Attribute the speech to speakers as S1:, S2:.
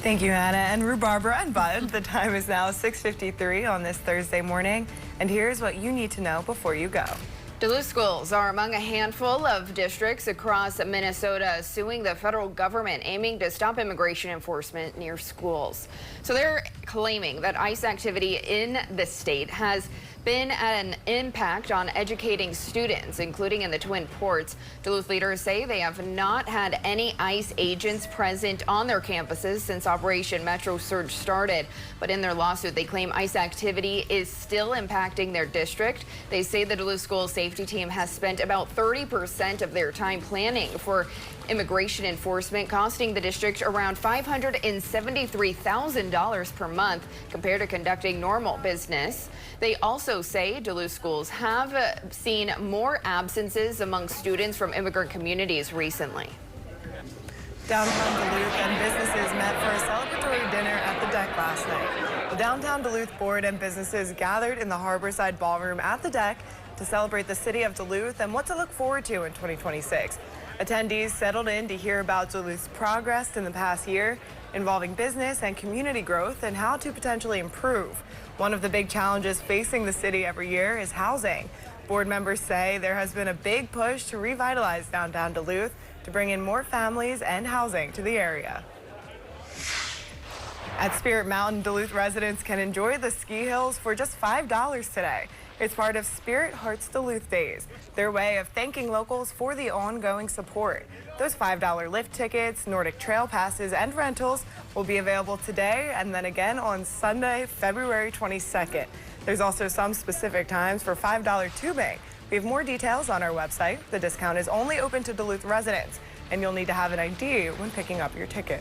S1: Thank you, Hannah and Rhubarber and Bud. The time is now 6:53 on this Thursday morning, and here's what you need to know before you go.
S2: Duluth schools are among a handful of districts across Minnesota suing the federal government, aiming to stop immigration enforcement near schools. So they're claiming that ICE activity in the state has been an impact on educating students, including in the Twin Ports. Duluth leaders say they have not had any ICE agents present on their campuses since Operation Metro Surge started. But in their lawsuit, they claim ICE activity is still impacting their district. They say the Duluth School Safety Team has spent about 30% of their time planning for immigration enforcement, costing the district around $573,000 per month compared to conducting normal business. They also say Duluth schools have seen more absences among students from immigrant communities recently.
S1: Downtown Duluth and businesses met for a celebratory dinner at the Deck last night. The Downtown Duluth Board and businesses gathered in the Harborside Ballroom at the Deck to celebrate the city of Duluth and what to look forward to in 2026. Attendees settled in to hear about Duluth's progress in the past year, involving business and community growth and how to potentially improve. One of the big challenges facing the city every year is housing. Board members say there has been a big push to revitalize downtown Duluth to bring in more families and housing to the area. At Spirit Mountain, Duluth residents can enjoy the ski hills for just $5 today. It's part of Spirit Hearts Duluth Days, their way of thanking locals for the ongoing support. Those $5 lift tickets, Nordic Trail passes, and rentals will be available today and then again on Sunday, February 22nd. There's also some specific times for $5 tubing. We have more details on our website. The discount is only open to Duluth residents, and you'll need to have an ID when picking up your ticket.